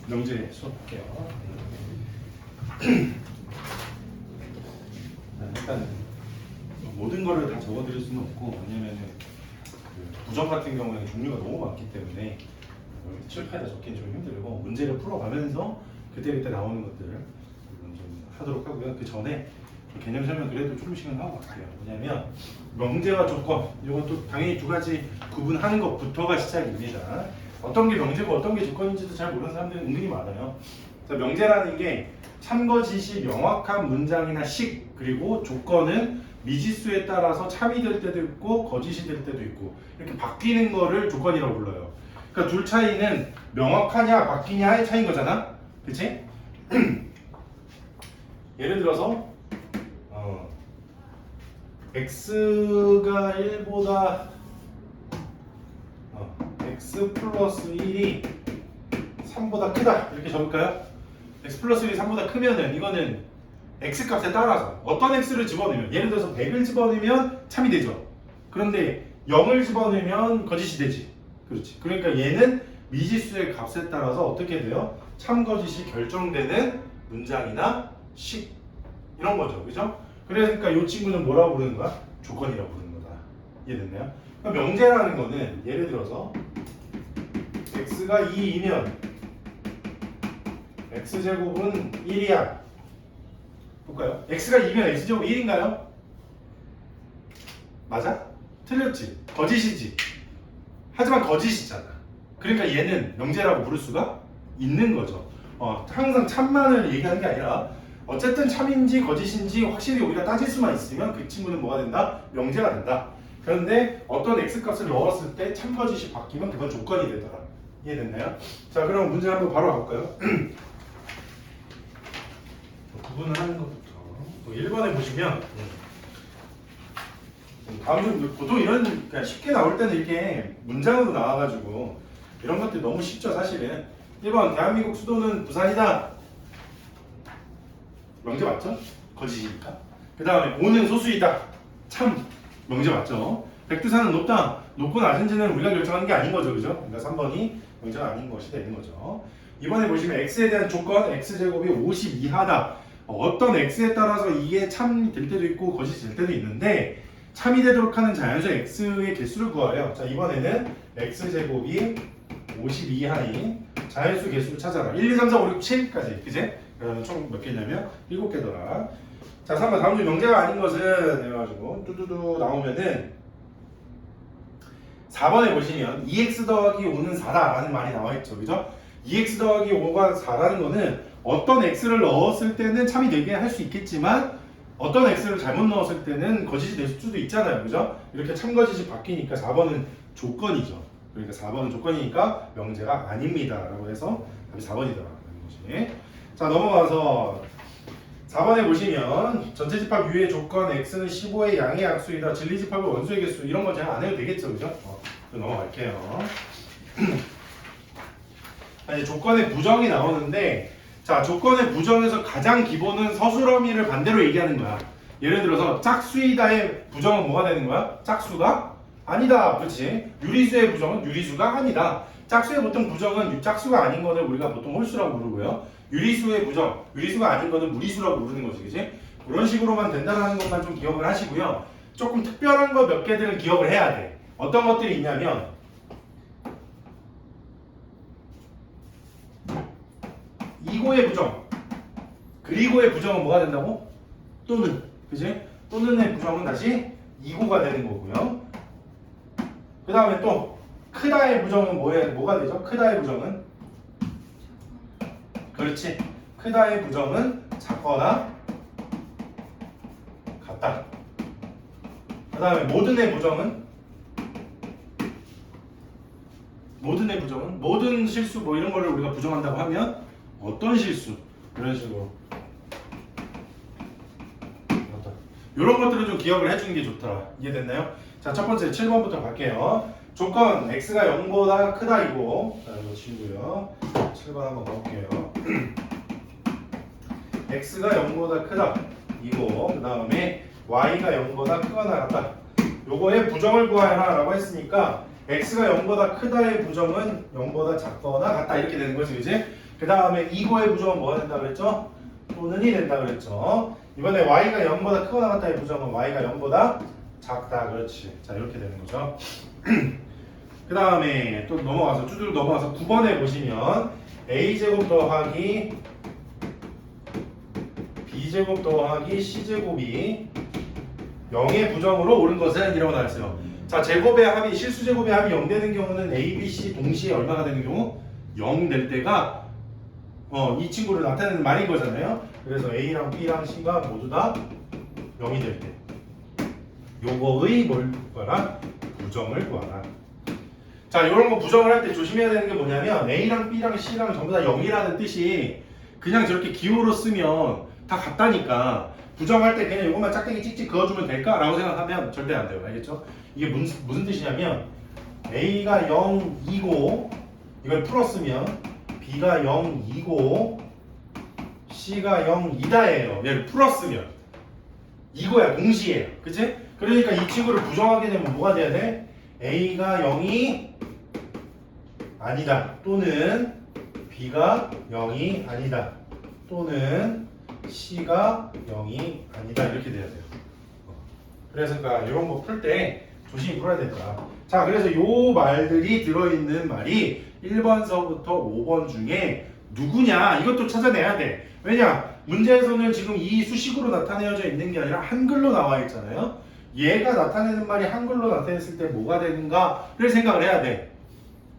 명제 수업할게요. 일단 모든 거를 다 적어드릴 수는 없고, 왜냐면은 그 부정 같은 경우에는 종류가 너무 많기 때문에 칠판에 적기는 좀 힘들고, 문제를 풀어가면서 그때그때 나오는 것들 좀 하도록 하고요. 그 전에 개념 설명 그래도 조금씩은 하고 갈게요. 왜냐면 명제와 조건, 이것도 당연히 두 가지 구분하는 것부터가 시작입니다. 어떤 게 명제고 어떤 게 조건인지도 잘 모르는 사람들이 은근히 많아요. 자, 명제라는 게 참거짓이 명확한 문장이나 식, 그리고 조건은 미지수에 따라서 참이 될 때도 있고 거짓이 될 때도 있고 이렇게 바뀌는 거를 조건이라고 불러요. 그러니까 둘 차이는 명확하냐 바뀌냐의 차이인 거잖아, 그치? 예를 들어서 x가 1보다 x 플러스 1이 3보다 크다 이렇게 적을까요? x 플러스 1이 3보다 크면은 이거는 x 값에 따라서 어떤 x를 집어넣으면, 예를 들어서 100을 집어넣으면 참이 되죠. 그런데 0을 집어넣으면 거짓이 되지. 그렇지. 그러니까 얘는 미지수의 값에 따라서 어떻게 돼요? 참 거짓이 결정되는 문장이나 식 이런 거죠. 그죠? 그러니까 이 친구는 뭐라고 부르는 거야? 조건이라고 부르는 거다. 이해됐나요? 그러니까 명제라는 거는 예를 들어서 x가 2이면 x제곱은 1이야. 볼까요? x가 2면 x제곱 1인가요? 맞아? 틀렸지? 거짓이지? 하지만 거짓이잖아. 그러니까 얘는 명제라고 부를 수가 있는 거죠. 항상 참만을 얘기하는 게 아니라 어쨌든 참인지 거짓인지 확실히 우리가 따질 수만 있으면 그 친구는 뭐가 된다? 명제가 된다. 그런데 어떤 x값을 넣었을 때 참거짓이 바뀌면 그건 조건이 되더라. 이해됐나요? 자, 그럼 문제 한번 바로 가볼까요? 구분을 하는 것부터 1번에 보시면 다음 중 보통 이런 그냥 쉽게 나올 때는 이렇게 문장으로 나와가지고 이런 것들 너무 쉽죠 사실은. 1번 대한민국 수도는 부산이다. 명제 맞죠? 거짓이니까. 그 다음에 5는 소수이다. 참 명제 맞죠? 백두산은 높다. 높고 낮은지는 우리가 결정하는 게 아닌 거죠, 그죠? 그러니까 3번이 명제가 아닌 것이 되는 거죠. 이번에 보시면 x에 대한 조건 x제곱이 50 이하다. 어떤 x에 따라서 이게 참이 될 때도 있고 거짓이 될 때도 있는데 참이 되도록 하는 자연수 x의 개수를 구하래요. 자, 이번에는 x제곱이 50 이하인 자연수 개수를 찾아라. 1, 2, 3, 4, 5, 6, 7까지. 그제? 그러면 총 몇 개냐면 7개더라. 자, 3번 다음 중 명제가 아닌 것은 해가지고 뚜두두 나오면은 4번에 보시면 2x 더하기 5는 4다라는 말이 나와있죠. 그죠? 2x 더하기 5가 4라는 거는 어떤 x를 넣었을 때는 참이 되게 할 수 있겠지만 어떤 x를 잘못 넣었을 때는 거짓이 될 수도 있잖아요. 그죠? 이렇게 참거짓이 바뀌니까 4번은 조건이죠. 그러니까 4번은 조건이니까 명제가 아닙니다. 라고 해서 답이 4번이더라고요. 자, 넘어가서 4번에 보시면 전체 집합 U의 조건 x는 15의 양의 약수이다. 진리 집합의 원소의 개수 이런 건 제가 안 해도 되겠죠. 그죠? 넘어갈게요. 이제 조건의 부정이 나오는데, 자, 조건의 부정에서 가장 기본은 서술어미를 반대로 얘기하는 거야. 예를 들어서 짝수이다의 부정은 뭐가 되는 거야? 짝수가 아니다. 그렇지? 유리수의 부정은 유리수가 아니다. 짝수의 보통 부정은 짝수가 아닌 거를 우리가 보통 홀수라고 부르고요. 유리수의 부정, 유리수가 아닌 거는 무리수라고 부르는 거지. 그치? 그런 식으로만 된다는 것만 좀 기억을 하시고요. 조금 특별한 거 몇 개들은 기억을 해야 돼. 어떤 것들이 있냐면 이고의 부정, 그리고의 부정은 뭐가 된다고? 또는, 그지? 또는의 부정은 다시 이고가 되는 거고요. 그 다음에 또 크다의 부정은 뭐가 되죠? 크다의 부정은, 그렇지. 크다의 부정은 작거나 같다. 그 다음에 모든의 부정은 모든 실수 뭐 이런 거를 우리가 부정한다고 하면 어떤 실수 이런 식으로 이런 것들은 좀 기억을 해주는 게 좋더라. 이해됐나요? 자, 첫 번째 7번부터 갈게요. 조건 x가 0보다 크다 이고, 자, 이거 지우고요. 7번 한번 가볼게요. x가 0보다 크다 이고, 그 다음에 y가 0보다 크거나 같다. 요거의 부정을 구하라 라고 했으니까 x가 0보다 크다의 부정은 0보다 작거나 같다 이렇게 되는 거지, 그지? 그 다음에 이거의 부정은 뭐가 된다 그랬죠? 또는이 된다 그랬죠. 이번에 y가 0보다 크거나 같다의 부정은 y가 0보다 작다, 그렇지. 자, 이렇게 되는 거죠. 그 다음에 또 넘어가서 쭈쭈 넘어가서 9번에 보시면 a제곱 더하기 b제곱 더하기 c제곱이 0의 부정으로 옳은 것은 이라고 나왔어요. 자, 제곱의 합이 실수제곱의 합이 0 되는 경우는 a, b, c 동시에 얼마가 되는 경우? 0 될 때가 이 친구를 나타내는 말인 거잖아요. 그래서 a랑 b랑 c가 모두 다 0이 될 때 요거의 뭘 구하라? 부정을 구하라. 자, 이런 거 부정을 할 때 조심해야 되는 게 뭐냐면 a랑 b랑 c랑 전부 다 0이라는 뜻이 그냥 저렇게 기호로 쓰면 다 같다니까 부정할 때 그냥 이것만 짝대기 찍찍 그어주면 될까라고 생각하면 절대 안 돼요. 알겠죠? 이게 무슨 뜻이냐면 a가 0이고 이걸 풀었으면 b가 0이고 c가 0이다예요. 얘를 풀었으면 이거야, 동시에요. 그치? 그러니까 이 친구를 부정하게 되면 뭐가 돼야 돼? a가 0이 아니다 또는 b가 0이 아니다 또는 c가 0이 아니다 이렇게 돼야 돼요. 그래서 그러니까 이런 거 풀 때 조심히 풀어야 되더라. 자, 그래서 요 말들이 들어있는 말이 1번서부터 5번 중에 누구냐 이것도 찾아내야 돼. 왜냐? 문제에서는 지금 이 수식으로 나타내어져 있는 게 아니라 한글로 나와 있잖아요. 얘가 나타내는 말이 한글로 나타냈을 때 뭐가 되는가를 생각을 해야 돼.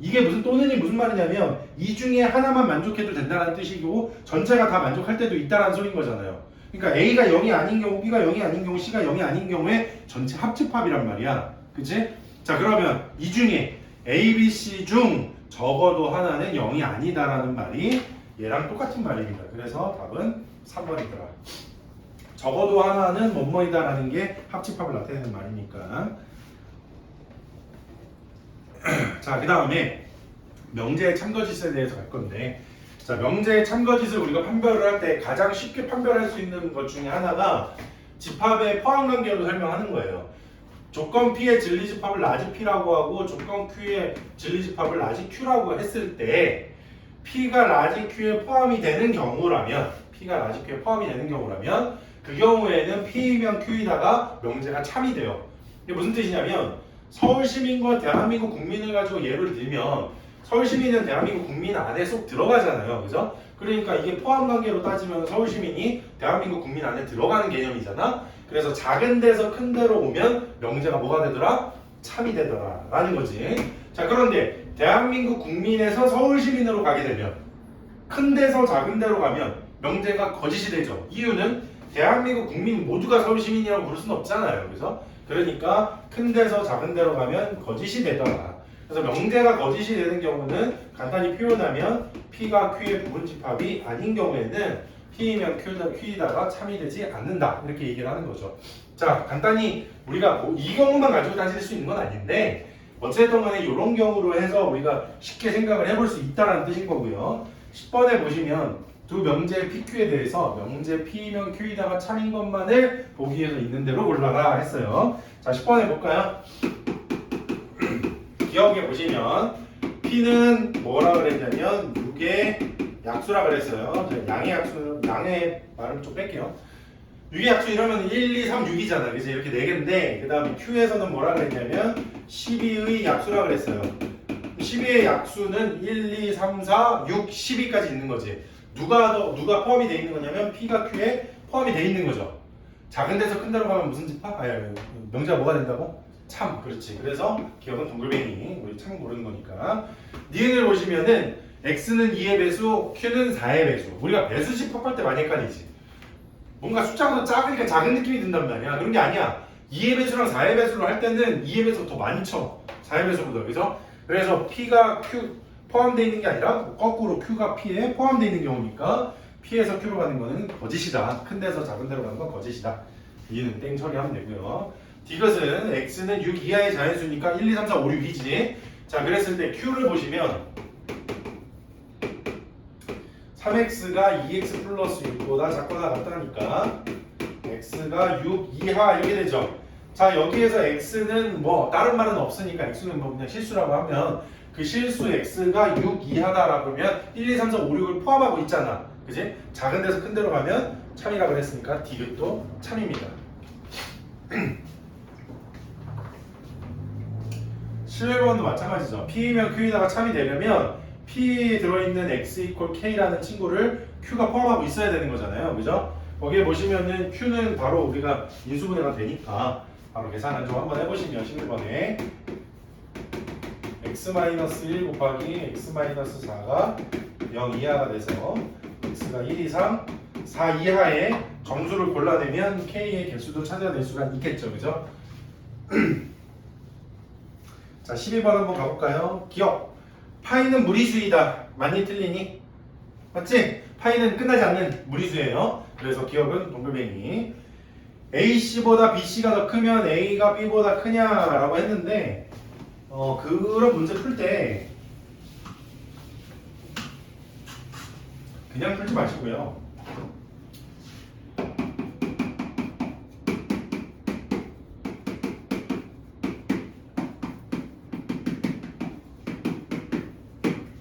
이게 또는이 무슨 말이냐면 이 중에 하나만 만족해도 된다는 뜻이고 전체가 다 만족할 때도 있다는 소린 거잖아요. 그러니까 A가 0이 아닌 경우, B가 0이 아닌 경우, C가 0이 아닌 경우에 전체 합집합이란 말이야. 그치? 자, 그러면 이 중에 A, B, C 중 적어도 하나는 0이 아니다라는 말이 얘랑 똑같은 말입니다. 그래서 답은 3번이더라. 적어도 하나는 뭐뭐이다라는 게 합집합을 나타내는 말이니까. 자, 그 다음에 명제의 참거짓에 대해서 갈 건데, 자, 명제의 참거짓을 우리가 판별을 할 때 가장 쉽게 판별할 수 있는 것 중에 하나가 집합의 포함관계로 설명하는 거예요. 조건 P의 진리집합을 라지 P라고 하고 조건 Q의 진리집합을 라지 Q라고 했을 때 P가 라지 Q에 포함이 되는 경우라면 그 경우에는 P이면 Q이다가 명제가 참이 돼요. 이게 무슨 뜻이냐면 서울시민과 대한민국 국민을 가지고 예를 들면 서울시민은 대한민국 국민 안에 쏙 들어가잖아요. 그죠? 그러니까 이게 포함관계로 따지면 서울시민이 대한민국 국민 안에 들어가는 개념이잖아. 그래서 작은 데서 큰 데로 오면 명제가 뭐가 되더라? 참이 되더라 라는 거지. 자, 그런데 대한민국 국민에서 서울시민으로 가게 되면 큰 데서 작은 데로 가면 명제가 거짓이 되죠. 이유는 대한민국 국민 모두가 서울시민이라고 부를 수는 없잖아요. 그래서 그러니까 큰 데서 작은 데로 가면 거짓이 되더라. 그래서 명제가 거짓이 되는 경우는 간단히 표현하면 P가 Q의 부분집합이 아닌 경우에는 P이면 Q이다가 참이 되지 않는다. 이렇게 얘기를 하는 거죠. 자, 간단히 우리가 이 경우만 가지고 따질 수 있는 건 아닌데 어쨌든 간에 이런 경우로 해서 우리가 쉽게 생각을 해볼 수 있다는 뜻인 거고요. 10번에 보시면 두 명제 PQ에 대해서 명제 P면 Q이다가 참인 것만을 보기 위해서 있는 대로 골라라 했어요. 자, 10번에 볼까요? 기억해 보시면 P는 뭐라 그랬냐면 6의 약수라 그랬어요. 양의 약수, 양의 말을 좀 뺄게요. 6의 약수 이러면 1, 2, 3, 6이잖아. 그래서 이렇게 4개인데 그 다음에 Q에서는 뭐라 그랬냐면 12의 약수라 그랬어요. 12의 약수는 1, 2, 3, 4, 6, 12까지 있는 거지. 누가 포함이 돼 있는 거냐면 P가 Q에 포함이 돼 있는 거죠. 작은 데서 큰 데로 가면 무슨 집합? 명제가 뭐가 된다고? 참, 그렇지. 그래서 기억은 동글뱅이, 우리 참 고르는 거니까. 니은을 보시면은 x는 2의 배수, q는 4의 배수. 우리가 배수 집합할 때 많이 헷갈리지. 뭔가 숫자보다 작으니까 작은 느낌이 든단 말이야. 그런 게 아니야. 2의 배수랑 4의 배수로 할 때는 2의 배수가 더 많죠. 4의 배수보다. 그죠? 그래서 p가 q 포함되어 있는 게 아니라 거꾸로 q가 p에 포함되어 있는 경우니까 p에서 q로 가는 거는 거짓이다. 큰 데서 작은 데로 가는 건 거짓이다. 이는 땡 처리하면 되고요. 디귿은 x는 6 이하의 자연수니까 1, 2, 3, 4, 5, 6이지. 자, 그랬을 때 q를 보시면 3x가 2x 플러스 6보다 작거나 같다니까 x가 6 이하 이렇게 되죠. 자, 여기에서 x는 뭐 다른 말은 없으니까 x는 뭐 그냥 실수라고 하면 그 실수 x가 6 이하다라고 하면 1, 2, 3, 4, 5, 6을 포함하고 있잖아. 그지? 작은 데서 큰 데로 가면 참이라 그랬으니까 디귿도 참입니다. 11번도 마찬가지죠. P이면 Q에다가 참이 되려면 P에 들어있는 X 이퀄 K라는 친구를 Q가 포함하고 있어야 되는 거잖아요. 그죠? 거기에 보시면은 Q는 바로 우리가 인수분해가 되니까 바로 계산을 좀 한번 해보시면 11번에 x-1 곱하기 x-4가 0 이하가 돼서 x가 1 이상 4 이하의 정수를 골라내면 K의 개수도 찾아낼 수가 있겠죠. 그죠? 자, 12번 한번 가볼까요? 기억. 파이는 무리수이다. 맞니 틀리니? 맞지? 파이는 끝나지 않는 무리수예요. 그래서 기억은 동글뱅이. AC보다 BC가 더 크면 A가 B보다 크냐라고 했는데 그런 문제 풀 때 그냥 풀지 마시고요.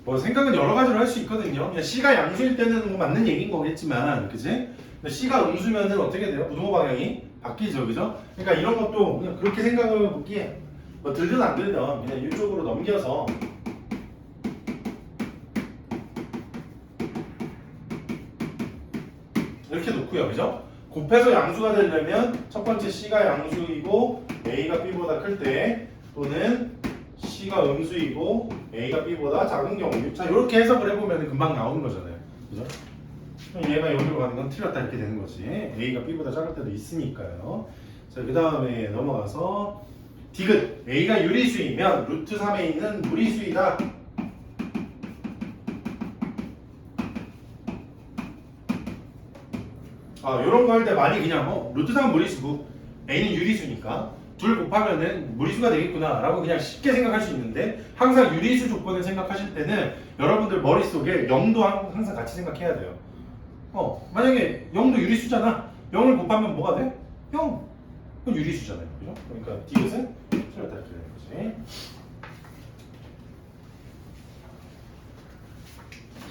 뭐 생각은 여러 가지로 할 수 있거든요. 그냥 C가 양수일 때는 뭐 맞는 얘기인 거겠지만, 그치? 근데 C가 음수면은 어떻게 돼요? 우등호 방향이 바뀌죠, 그죠? 그러니까 이런 것도 그냥 그렇게 생각을 보기에 뭐 들든 안 들든 그냥 이쪽으로 넘겨서 이렇게 놓고요, 그죠? 곱해서 양수가 되려면 첫 번째 C가 양수이고 A가 B보다 클 때 또는 C가 음수이고 A가 B보다 작은 경우. 자, 이렇게 해석을 해보면 금방 나오는 거잖아요. 그죠? 얘가 여기로 가는 건 틀렸다 이렇게 되는 거지. A가 B보다 작을 때도 있으니까요. 자, 그 다음에 넘어가서 디귿. A가 유리수이면 루트 3에 있는 무리수이다. 요런 거 할 때 많이 그냥 루트 3은 무리수고 A는 유리수니까 둘 곱하면은 무리수가 되겠구나 라고 그냥 쉽게 생각할 수 있는데 항상 유리수 조건을 생각하실 때는 여러분들 머릿속에 0도 항상 같이 생각해야 돼요. 만약에 0도 유리수잖아. 0을 곱하면 뭐가 돼? 0. 그건 유리수잖아요. 그죠? 그러니까 디귿은 틀렸다 이렇게 되는 거지.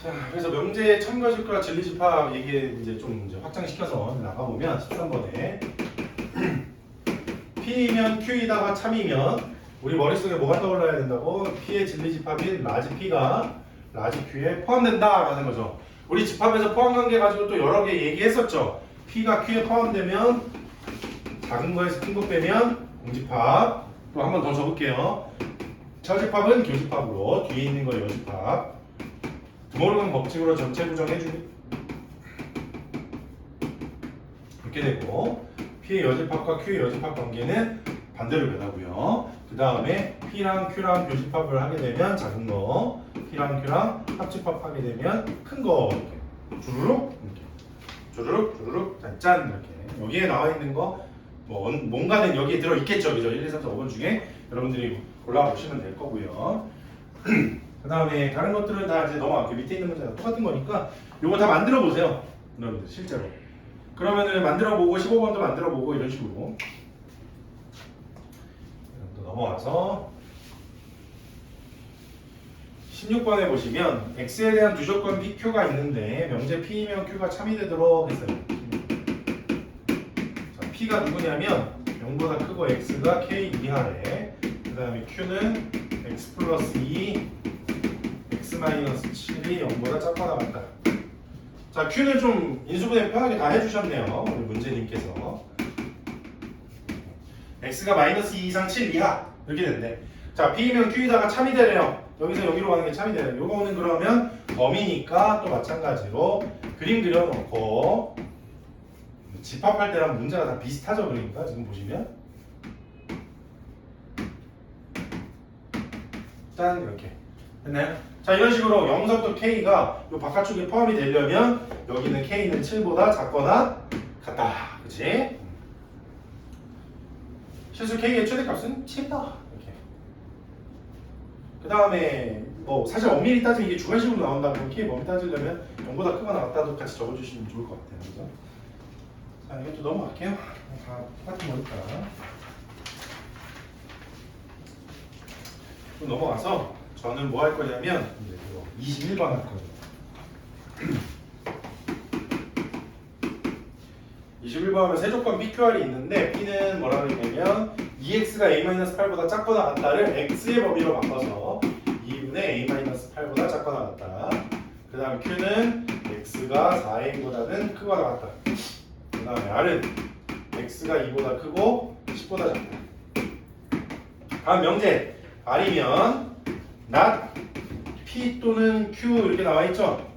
자, 그래서 명제 첨가집과 진리집합 얘기 이제 좀 확장시켜서 나가보면 13번에 P이면 Q이다가 참이면 우리 머릿속에 뭐가 떠올라야 된다고? P의 진리집합인 라지 P가 라지 Q에 포함된다라는 거죠. 우리 집합에서 포함관계 가지고 또 여러 개 얘기했었죠. P가 Q에 포함되면 작은 거에서 큰 거 빼면 공집합. 또 한 번 더 적을게요. 처집합은 교집합으로 뒤에 있는 거 여집합. 드모르간 법칙으로 전체 부정해주기 이렇게 되고 P의 여집합과 Q의 여집합 관계는 반대로 변하고요. 그 다음에 P랑 Q랑 교집합을 하게 되면 작은 거, P랑 Q랑 합집합하게 되면 큰 거 이렇게 주르륵 이렇게 주르륵 주르륵 짠 이렇게 여기에 나와 있는 거 뭔가는 여기에 들어 있겠죠, 그죠? 1, 2, 3, 4, 5번 중에 여러분들이 골라보시면 될 거고요. 그 다음에 다른 것들은 다 이제 넘어갈게요. 밑에 있는 문제가 똑같은 거니까 요거 다 만들어 보세요, 여러분들 실제로. 그러면은 만들어 보고 15번도 만들어 보고 이런 식으로. 또 넘어와서 16번에 보시면 x에 대한 두 조건 PQ가 있는데 명제 P이면 Q가 참이 되도록 했어요. 자, P가 누구냐면 0보다 크고 x가 k 이하래. 그 다음에 Q는 x 플러스 2 x 마이너스 7이 0보다 작거나 같다. 자, Q는 좀 인수분해 편하게 다 해주셨네요, 우리 문제님께서. x가 마이너스 2 이상 7 이하 이렇게 된대. 자, P이면 Q에다가 참이 되래요. 여기서 여기로 가는 게 참이 되래요. 요거는 그러면 범위니까 또 마찬가지로 그림 그려놓고 집합할 때랑 문제가 다 비슷하죠. 그러니까 지금 보시면 짠 이렇게 됐나요? 자, 이런 식으로 0서부터 K가 요 바깥쪽에 포함이 되려면 여기는 K는 7보다 작거나 같다. 그치? 실수 K의 최대값은 7이다. 이렇게. 그 다음에 뭐 사실 엄밀히 따지면 이게 주관식으로 나온다면 K 범위 따지려면 0보다 크거나 같다도 같이 적어주시면 좋을 것 같아요. 그죠? 자, 이것도 넘어갈게요. 다 똑같은 거니까. 또 넘어가서 저는 뭐 할 거냐면 이제 21번 할 거예요. 21번은 세조건 PQR이 있는데 P는 뭐라고 했냐면 EX가 A-8보다 작거나 같다를 X의 범위로 바꿔서 2분의 A-8보다 작거나 같다. 그 다음 Q는 X가 4A보다는 크거나 같다. 그 다음에 R은 X가 2보다 크고 10보다 작다. 다음 명제 R이면 not P 또는 Q 이렇게 나와있죠.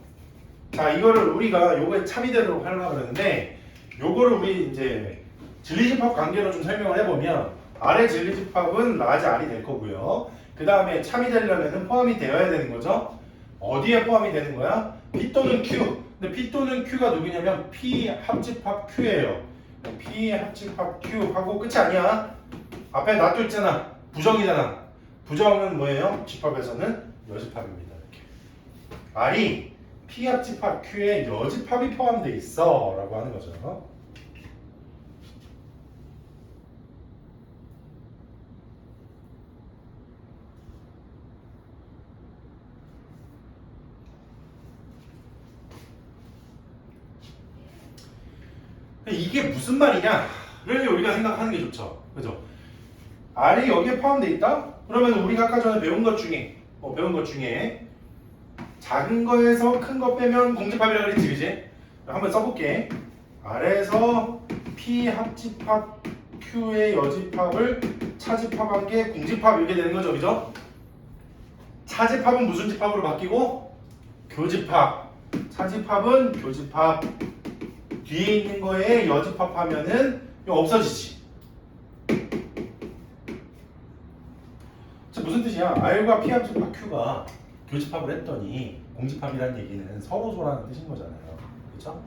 자, 이거를 우리가 요거의 차비대로 하려고 그러는데 요거를 우리 이제 진리집합 관계로 좀 설명을 해보면 R의 진리집합은 라지 R이 될 거고요. 그 다음에 참이 되려면 포함이 되어야 되는 거죠. 어디에 포함이 되는 거야? P 또는 Q. 근데 P 또는 Q가 누구냐면 P 합집합 Q예요. P 합집합 Q 하고 끝이 아니야. 앞에 놔둬 있잖아. 부정이잖아. 부정은 뭐예요? 집합에서는 여집합입니다. 이렇게. R이 P 합집합 Q에 여집합이 포함되어 있어 라고 하는 거죠. 이게 무슨 말이냐를 우리가 생각하는 게 좋죠. 그죠? R이 여기에 포함되어 있다? 그러면 우리가 아까 전에 배운 것 중에 작은 거에서 큰 거 빼면 공집합이라고 그랬지, 그지? 한번 써볼게. R에서 P 합집합 Q의 여집합을 차집합한 게 공집합 이렇게 되는 거죠, 그죠? 차집합은 무슨 집합으로 바뀌고? 교집합. 차집합은 교집합. 뒤에 있는 거에 여집합하면은 이거 없어지지. 무슨 뜻이야? R과 P 합집합 Q가 교집합을 했더니 공집합이라는 얘기는 서로서라는 뜻인 거잖아요. 그렇죠?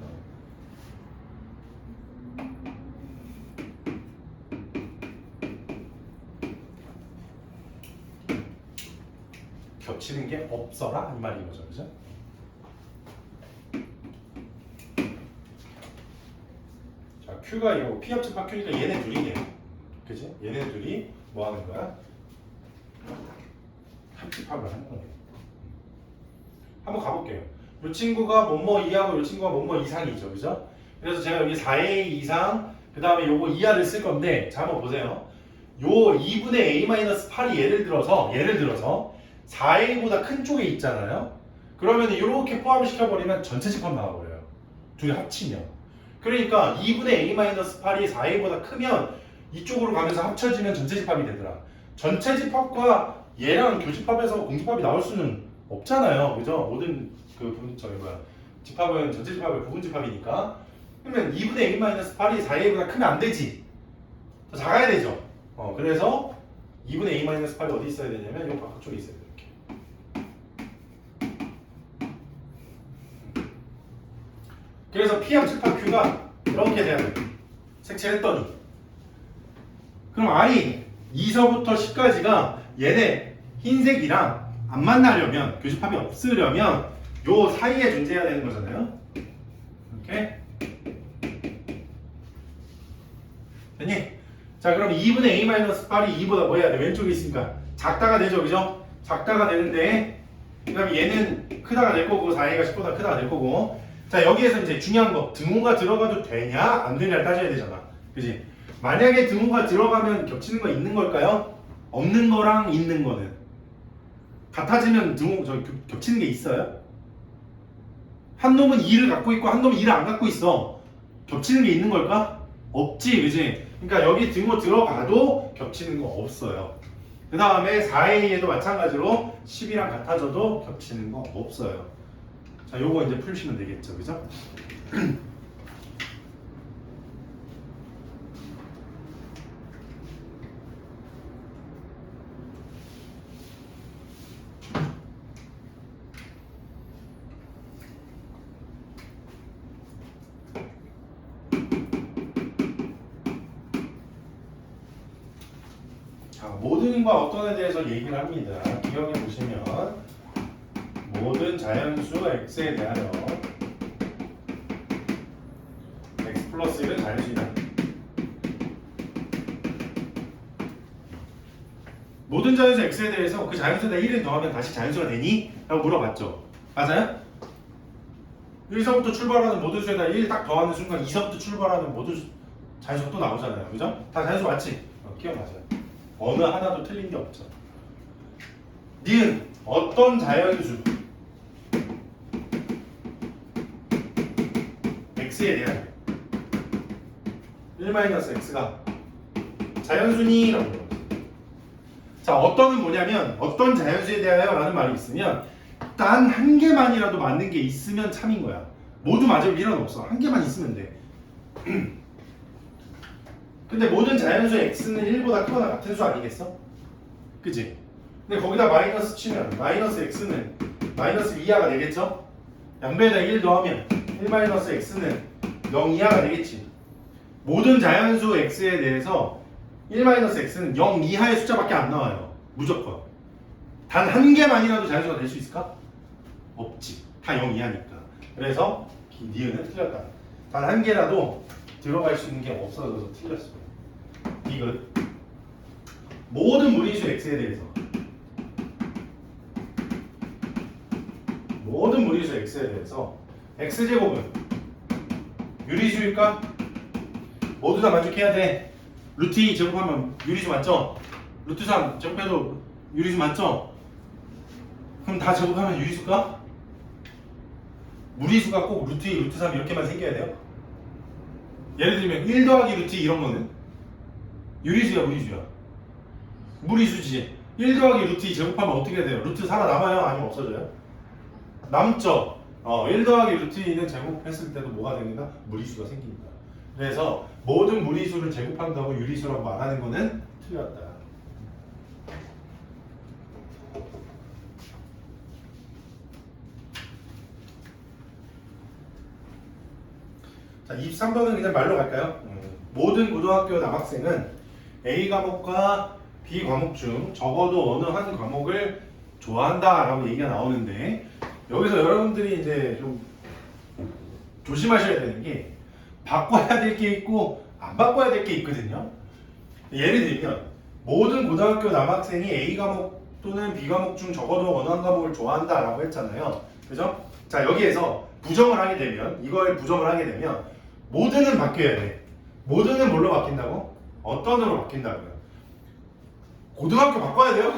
겹치는 게 없어라 이 말인 거죠. 그죠? 자, Q가 이거 P 합집합 Q니까 얘네 둘이네요. 그지? 얘네 둘이 뭐 하는 거야? 합집합을 하는 거예요. 한번 가볼게요. 이 친구가 뭐뭐 이하고 이 친구가 뭐뭐 이상이죠. 그죠? 그래서 제가 여기 4A 이상 그 다음에 요거 이하를 쓸 건데 자 한번 보세요. 요 2분의 A-8이 예를 들어서 4A보다 큰 쪽에 있잖아요. 그러면 이렇게 포함을 시켜버리면 전체 집합 나와버려요. 둘이 합치면. 그러니까 2분의 A-8이 4A보다 크면 이쪽으로 가면서 합쳐지면 전체 집합이 되더라. 전체 집합과 얘랑 교집합에서 공집합이 나올 수는 없잖아요. 그죠? 모든 집합은 전체 집합의 부분 집합이니까. 그러면 2분의 A-8이 4A보다 크면 안 되지. 더 작아야 되죠. 그래서 2분의 A-8이 어디 있어야 되냐면 이 바깥쪽에 있어야 돼요. 이렇게. 그래서 P 합집합 Q가 이렇게 돼야 돼요. 색칠했더니. 그럼 R이 2서부터 10까지가 얘네 흰색이랑 안 만나려면 교집합이 없으려면 요 사이에 존재해야 되는 거잖아요. 이렇게. 됐니? 자, 그럼 2분의 A-8이 2보다 뭐 해야 돼? 왼쪽에 있으니까 작다가 되죠, 그죠? 작다가 되는데 그 다음에 얘는 크다가 될 거고 4A가 10보다 크다가 될 거고. 자, 여기에서 이제 중요한 거 등호가 들어가도 되냐 안 되냐를 따져야 되잖아. 그지? 만약에 등호가 들어가면 겹치는 거 있는 걸까요? 없는 거랑 있는 거는 같아지면 등호 겹치는 게 있어요? 한 놈은 2를 갖고 있고 한 놈은 2를 안 갖고 있어. 겹치는 게 있는 걸까? 없지, 그지? 그러니까 여기 등호 들어가도 겹치는 거 없어요. 그 다음에 4A에도 마찬가지로 10이랑 같아져도 겹치는 거 없어요. 자, 요거 이제 풀시면 되겠죠, 그죠? 모든과 어떤에 대해서 얘기를 합니다. 기억해 보시면 모든 자연수 x에 대하여 x 플러스 1은 자연수이다. 모든 자연수 x에 대해서 그 자연수에다 1을 더하면 다시 자연수가 되니? 라고 물어봤죠. 맞아요? 1서부터 출발하는 모든 수에다 1 딱 더하는 순간 2서부터 출발하는 모든 자연수가 또 나오잖아요. 그죠? 다 자연수 맞지? 기억나세요? 어느 하나도 틀린 게 없죠. 니은 어떤 자연수 x에 대한 1-x가 자연수니라고 물어봤어요. 자, 어떤은 뭐냐면 어떤 자연수에 대하여 라는 말이 있으면 단 한 개만이라도 맞는 게 있으면 참인 거야. 모두 맞을 필요는 없어. 한 개만 있으면 돼. 근데 모든 자연수 x는 1보다 크거나 같은 수 아니겠어? 그치? 근데 거기다 마이너스 치면 마이너스 x는 마이너스 2하가 되겠죠? 양배에다 1 더하면 1-x는 0 이하가 되겠지. 모든 자연수 x에 대해서 1-x는 0 이하의 숫자밖에 안 나와요. 무조건. 단 한 개만이라도 자연수가 될 수 있을까? 없지. 다 0 이하니까. 그래서 니은은 틀렸다. 단 한 개라도 들어갈 수 있는 게 없어져서 틀렸어요. 이건 모든 무리수 x에 대해서 모든 무리수 x에 대해서 x제곱은 유리수일까? 모두 다 만족해야 돼. 루트 2 제곱하면 유리수 맞죠? 루트 3 제곱해도 유리수 맞죠? 그럼 다 제곱하면 유리수일까? 무리수가 꼭 루트 2, 루트 3 이렇게만 생겨야 돼요? 예를 들면 1 더하기 루트 2 이런 거는 유리수야 무리수야? 무리수지. 1 더하기 루트 2 제곱하면 어떻게 돼요? 루트 살아남아요? 아니면 없어져요? 남죠? 1 더하기 루트 2는 제곱했을 때도 뭐가 됩니다? 무리수가 생깁니다. 그래서 모든 무리수를 제곱한다고 유리수라고 말하는 거는 틀렸다. 자, 23번은 그냥 말로 갈까요? 모든 고등학교 남학생은 A 과목과 B 과목 중 적어도 어느 한 과목을 좋아한다 라고 얘기가 나오는데 여기서 여러분들이 이제 좀 조심하셔야 되는 게 바꿔야 될 게 있고 안 바꿔야 될 게 있거든요. 예를 들면 모든 고등학교 남학생이 A 과목 또는 B 과목 중 적어도 어느 한 과목을 좋아한다 라고 했잖아요. 그죠? 자, 여기에서 부정을 하게 되면 이걸 부정을 하게 되면 모든은 바뀌어야 돼. 모든은 뭘로 바뀐다고? 어떤으로 바뀐다고요? 고등학교 바꿔야 돼요?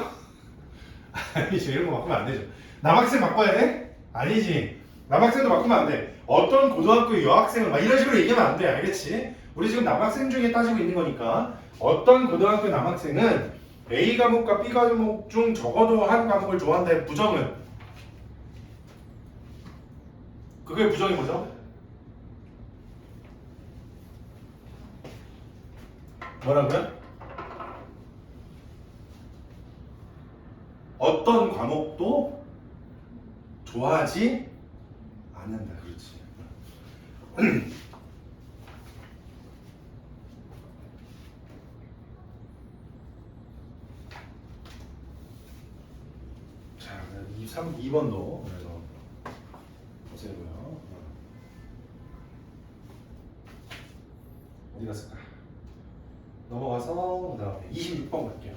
아니지, 이런 거 바꾸면 안 되죠. 남학생 바꿔야 돼? 아니지. 남학생도 바꾸면 안 돼. 어떤 고등학교 여학생을 막 이런 식으로 얘기하면 안 돼. 알겠지? 우리 지금 남학생 중에 따지고 있는 거니까 어떤 고등학교 남학생은 A 과목과 B 과목 중 적어도 한 과목을 좋아한다의 부정은 그게 부정이 뭐죠? 뭐라고요? 어떤 과목도 좋아하지 않는다. 그렇지. 자, 2번도 그래서 보세요고요. 어디 갔을까? 넘어가서 그다음에 26번 갈게요.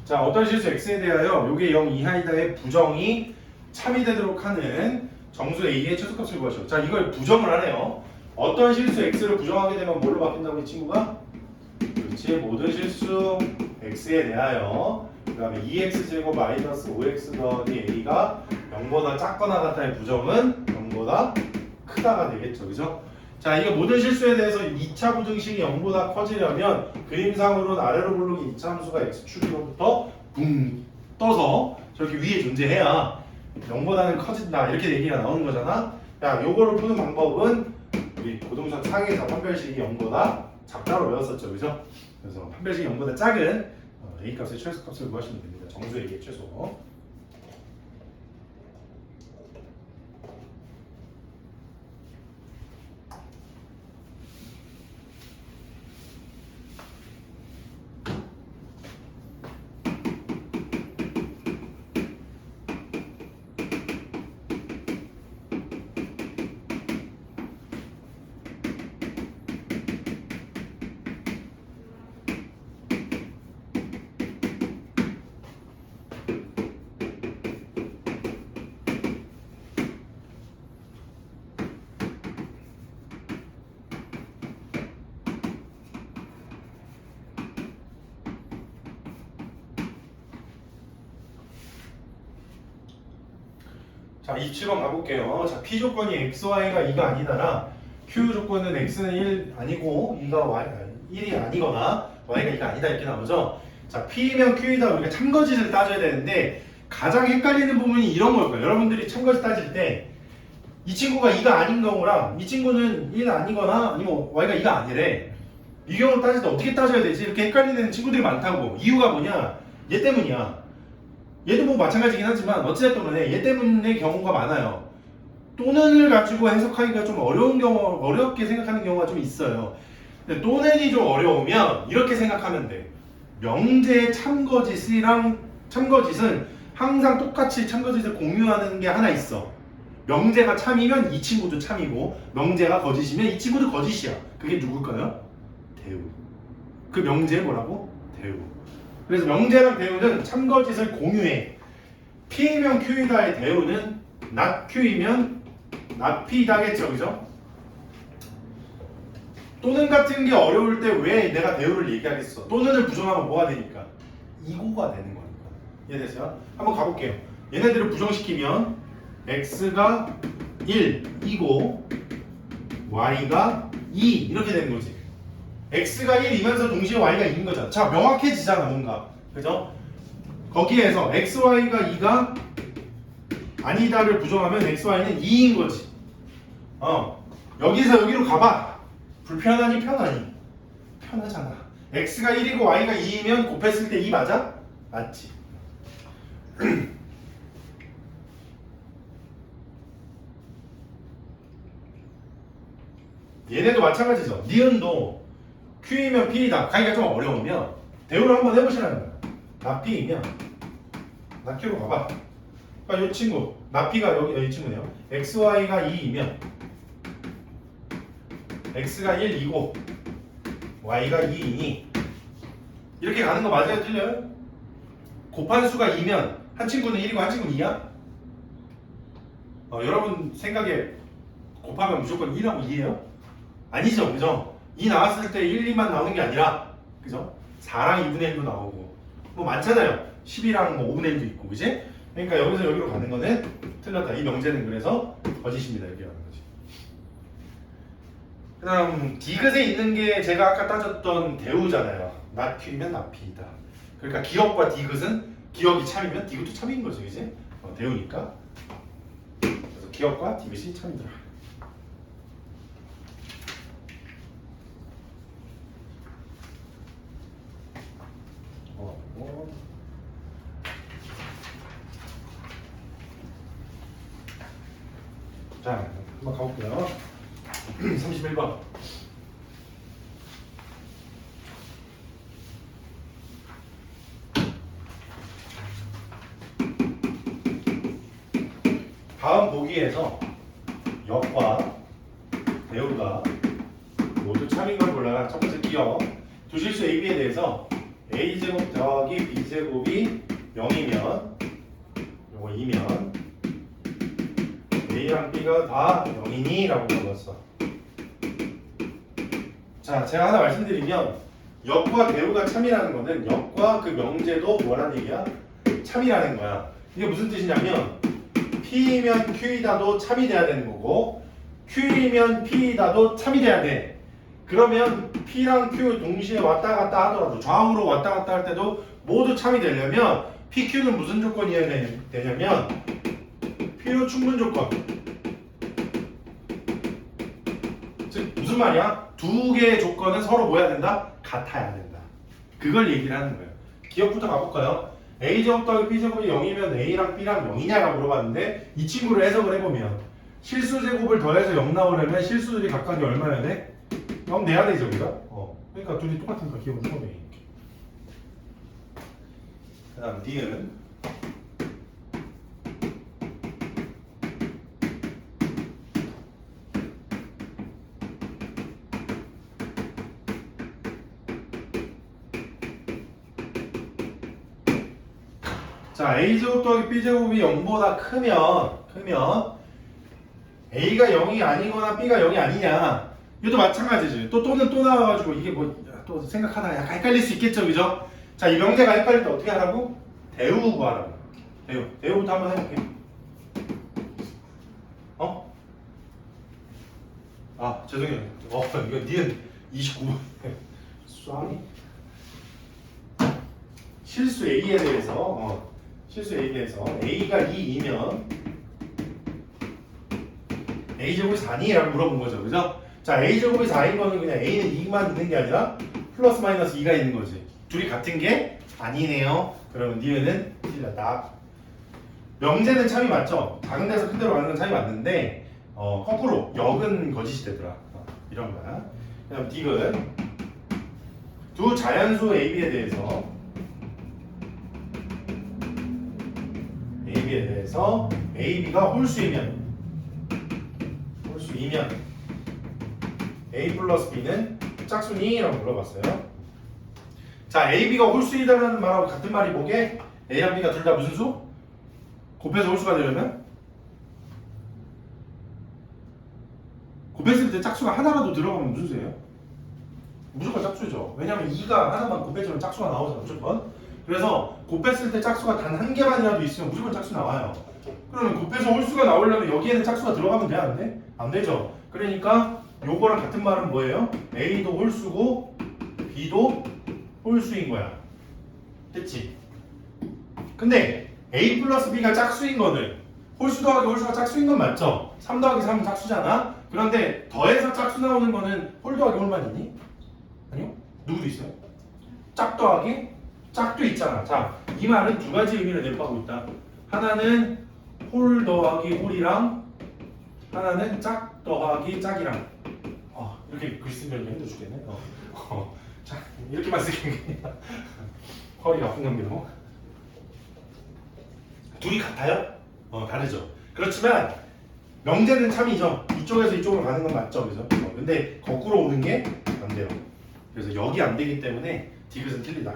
자, 어떤 실수 x에 대하여 요게 0 이하이다의 부정이 참이 되도록 하는 정수 a의 최소값을 구하시오. 자, 이걸 부정을 하네요. 어떤 실수 x를 부정하게 되면 뭘로 바뀐다고 이 친구가? 그렇지, 모든 실수 x에 대하여 그 다음에 2x제곱 마이너스 5x 더하기 a가 0보다 작거나 같다의 부정은 0보다 크다가 되겠죠. 그죠? 자, 이거 모든 실수에 대해서 2차 부등식이 0보다 커지려면 그림상으로는 아래로 굴르기 2차 함수가 x축으로부터 붕 떠서 저렇게 위에 존재해야 0보다는 커진다 이렇게 얘기가 나오는 거잖아. 야, 요거를 푸는 방법은 우리 고동선 상에서 판별식이 0보다 작다로 외웠었죠. 그죠? 그래서 판별식이 0보다 작은 a값의 최소값을 구하시면 됩니다. 정수 a의 최소. 자, 27번 가볼게요. 자, P 조건이 x, y가 2가 아니다라 Q 조건은 x는 1 아니고 2가 y, 1이 아니거나 y가 2가 아니다 이렇게 나오죠. 자, P면 Q이다 우리가 참거짓을 따져야 되는데 가장 헷갈리는 부분이 이런 걸 거예요. 여러분들이 참거짓 따질 때 이 친구가 2가 아닌 경우랑 이 친구는 1 아니거나 아니면 y가 2가 아니래. 이 경우를 따질 때 어떻게 따져야 되지? 이렇게 헷갈리는 친구들이 많다고. 이유가 뭐냐? 얘 때문이야. 얘도 뭐 마찬가지긴 하지만 어찌됐든 간에 얘 때문에 경우가 많아요. 또는을 가지고 해석하기가 좀 어려운 경우, 어렵게 생각하는 경우가 좀 있어요. 근데 또는이 좀 어려우면 이렇게 생각하면 돼. 명제 참거짓이랑 참거짓은 항상 똑같이 참거짓을 공유하는 게 하나 있어. 명제가 참이면 이 친구도 참이고 명제가 거짓이면 이 친구도 거짓이야. 그게 누굴까요? 대우. 그 명제 뭐라고? 대우. 그래서 명제랑 대우는 참거짓을 공유해. P이면 Q이다의 대우는 not Q이면 not P이다겠죠, 그죠? 또는 같은 게 어려울 때 왜 내가 대우를 얘기하겠어? 또는을 부정하면 뭐가 되니까? 이고가 되는 거니까. 이해됐어요? 한번 가볼게요. 얘네들을 부정시키면 x가 1, 이고 y가 2 이렇게 되는 거지. x가 1이면서 동시에 y가 2인 거잖아. 자, 명확해지잖아 뭔가. 그죠? 거기에서 x, y가 2가 아니다를 부정하면 x, y는 2인 거지. 여기서 여기로 가봐. 불편하니 편하니? 편하잖아. x가 1이고 y가 2이면 곱했을 때 2 맞아? 맞지. 얘네도 마찬가지죠. 니은도 Q이면 P이다. 가기가 좀 어려우면 대우를 한번 해보시라는 거야. 나 P이면 나 Q로 가봐. 그러니까 이 친구 나 P가 여기 이 친구네요. X, Y가 2이면 X가 1이고 Y가 2이니 이렇게 가는 거 맞아요? 틀려요? 곱한 수가 2면 한 친구는 1이고 한 친구는 2야? 여러분 생각에 곱하면 무조건 1하고 2예요? 아니죠, 그죠? 2 나왔을 때 1, 2만 나오는 게 아니라, 그죠? 4랑 2분의 1도 나오고, 뭐 많잖아요. 10이랑 뭐 5분의 1도 있고, 그지? 그러니까 여기서 여기로 가는 거는 틀렸다. 이 명제는 그래서 거짓입니다. 이렇게 하는 거지. 그 다음, 디귿에 있는 게 제가 아까 따졌던 대우잖아요. not Q이면 not P이다. 그러니까 기억과 디귿은 기억이 참이면 디귿도 참인 거죠, 그지? 대우니까. 그래서 기억과 디귿이 참이더라. 자, 한번 가볼게요. 31번. 다음 보기에서 역과 대우가 모두 참인 걸 골라라. 첫 번째 기억. 두 실수 A, B에 대해서 A제곱 더하기 B제곱이 0이면 요거 2면 A랑 B가 다 0이니? 라고 물어봤어. 자, 제가 하나 말씀드리면 역과 대우가 참이라는 거는 역과 그 명제도 뭐라는 얘기야? 참이라는 거야. 이게 무슨 뜻이냐면 P이면 Q이다도 참이 돼야 되는 거고 Q이면 P이다도 참이 돼야 돼. 그러면 P랑 Q 동시에 왔다 갔다 하더라도 좌우로 왔다 갔다 할 때도 모두 참이 되려면 PQ는 무슨 조건이어야 되냐면 필요 충분 조건. 즉 무슨 말이야? 두 개의 조건은 서로 뭐 해야 된다? 같아야 된다. 그걸 얘기를 하는 거예요. 기억부터 가볼까요? A제곱 더하기 B제곱이 0이면 A랑 B랑 0이냐라고 물어봤는데 이 친구를 해석을 해보면 실수제곱을 더해서 0 나오려면 실수들이 각각이 얼마여야 돼? 0 내야 되죠 우리가? 그러니까 둘이 똑같으니까 기억은 처음에 그 다음 D는 자, A제곱 더하기 B제곱이 0보다 크면 A가 0이 아니거나 B가 0이 아니냐. 이것도 마찬가지지. 또는 또 나와가지고 이게 뭐 또 생각하다가 약간 헷갈릴 수 있겠죠, 그죠? 자, 이 명제가 헷갈릴 때 어떻게 하라고? 대우 구하라고. 대우부터 한번 해볼게요. 아 죄송해요. 이거 니은 29번. 쏘리. 실수 A에 대해서 A가 2이면 A제곱이 4니? 라고 물어본 거죠. 그죠? 자, A제곱이 4인 거는 그냥 A는 2만 있는 게 아니라 플러스 마이너스 2가 있는 거지. 둘이 같은 게 아니네요. 그러면 니은은 틀렸다. 명제는 참이 맞죠? 작은 데서 큰 데로 가는 건 참이 맞는데 거꾸로 역은 거짓이 되더라. 이런 거야. 그다음 디귿. 두 자연수 AB에 대해서 AB가 홀수이면 A 플러스 B는 짝수니? 라고 물어봤어요. 자, AB가 홀수이다라는 말하고 같은 말이 뭐게? A랑 B가 둘 다 무슨 수? 곱해서 홀수가 되려면? 곱했을 때 짝수가 하나라도 들어가면 무슨 수예요? 무조건 짝수죠. 왜냐면 2가 하나만 곱해주면 짝수가 나오잖아, 무조건. 그래서 곱했을 때 짝수가 단 한 개만이라도 있으면 무조건 짝수 나와요. 그러면 곱해서 홀수가 나오려면 여기에는 짝수가 들어가면 돼? 안 돼? 안 되죠. 그러니까 요거랑 같은 말은 뭐예요? A도 홀수고 B도 홀수인 거야. 됐지? 근데 A 플러스 B가 짝수인 거는 홀수 더하기 홀수가 짝수인 건 맞죠? 3 더하기 3은 짝수잖아? 그런데 더해서 짝수 나오는 거는 홀 더하기 홀만 있니? 아니요? 누구도 있어요? 짝 더하기 짝도 있잖아. 자, 이 말은 두 가지 의미를 내포하고 있다. 하나는 홀 더하기 홀이랑 하나는 짝 더하기 짝이랑. 이렇게 글 쓰면 힘들어 죽겠네. 자, 이렇게만 쓰긴 허리가 아픈 관계로. 둘이 같아요? 다르죠. 그렇지만 명제는 참이죠. 이쪽에서 이쪽으로 가는 건 맞죠, 그죠? 근데 거꾸로 오는 게 안 돼요. 그래서 여기 안 되기 때문에 디귿은 틀리다.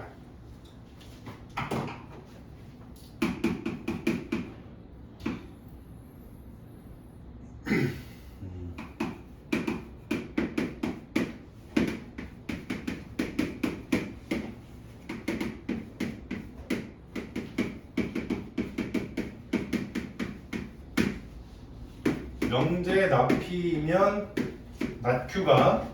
명제 납P면 납Q가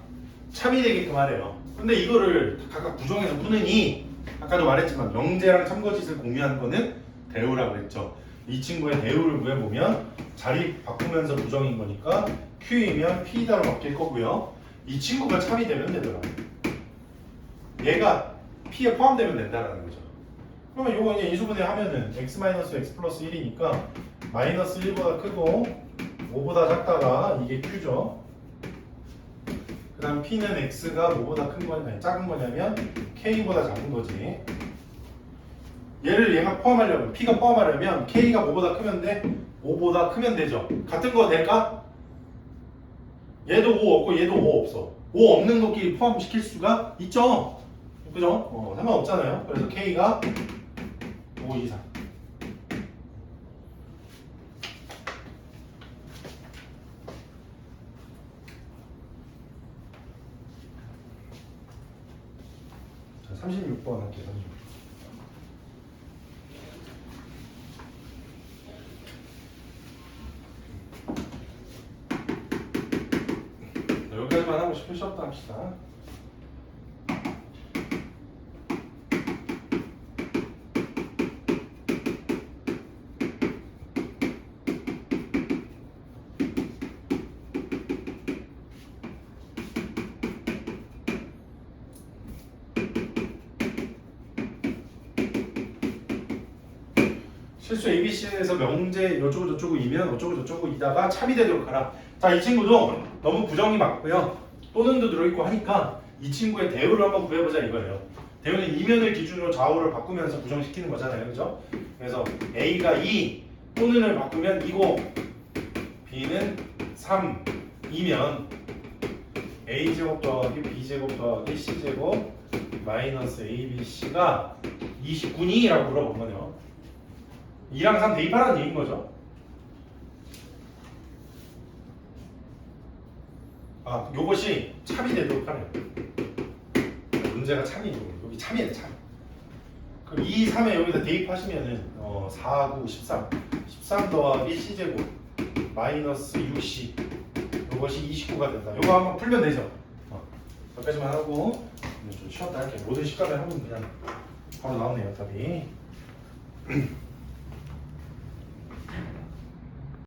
참이 되게끔 하래요. 근데 이거를 각각 부정해서 푸느니 아까도 말했지만 명제랑 참거짓을 공유하는 거는 대우라고 했죠. 이 친구의 대우를 구해보면 자리 바꾸면서 부정인 거니까 Q이면 P다로 바뀔 거고요. 이 친구가 참이 되면 되더라고요. 얘가 P에 포함되면 된다는 거죠. 그러면 이거 그냥 인수분해 하면은 x-x 플러스 1이니까 마이너스 1보다 크고 5보다 작다가 이게 Q죠. 그 다음 P는 X가 뭐보다 큰 거냐, 작은 거냐면 K보다 작은 거지. 얘를 얘가 포함하려면, P가 포함하려면 K가 뭐보다 크면 돼? 5보다 크면 되죠. 같은 거 될까? 얘도 5 없고 얘도 5 없어. 5 없는 것끼리 포함시킬 수가 있죠. 그죠? 상관없잖아요. 그래서 K가 5 이상. 자, 36번 할게요. 36번. 여기까지만 하고 싶으셨다 합시다. 실수 ABC에서 명제 이쪽고 저쪽고 이면 어쩌고 저쩌고 이다가 참이 되도록 하라. 자, 이 친구도 너무 부정이 맞고요. 또는도 들어있고 하니까 이 친구의 대우를 한번 구해보자 이거예요. 대우는 이면을 기준으로 좌우를 바꾸면서 부정시키는 거잖아요. 그죠? 그래서 A가 2, 또는을 바꾸면 2고 B는 3이면 A제곱 더하기 B제곱 더하기 C제곱 마이너스 ABC가 29니? 라고 물어본 거네요. 2랑 3 대입하라는 얘기인 거죠. 요것이 참이 되도록 하네요. 문제가 참이죠. 여기 참이에요, 참. 그럼 2, 3에 여기다 대입하시면은 4, 9, 13. 13 더하기 C제곱 마이너스 6C. 이것이 29가 된다. 이거 한번 풀면 되죠. 여기까지만 하고 좀 쉬었다 할게요. 모든 식감을 하면 그냥 바로 나오네요 답이.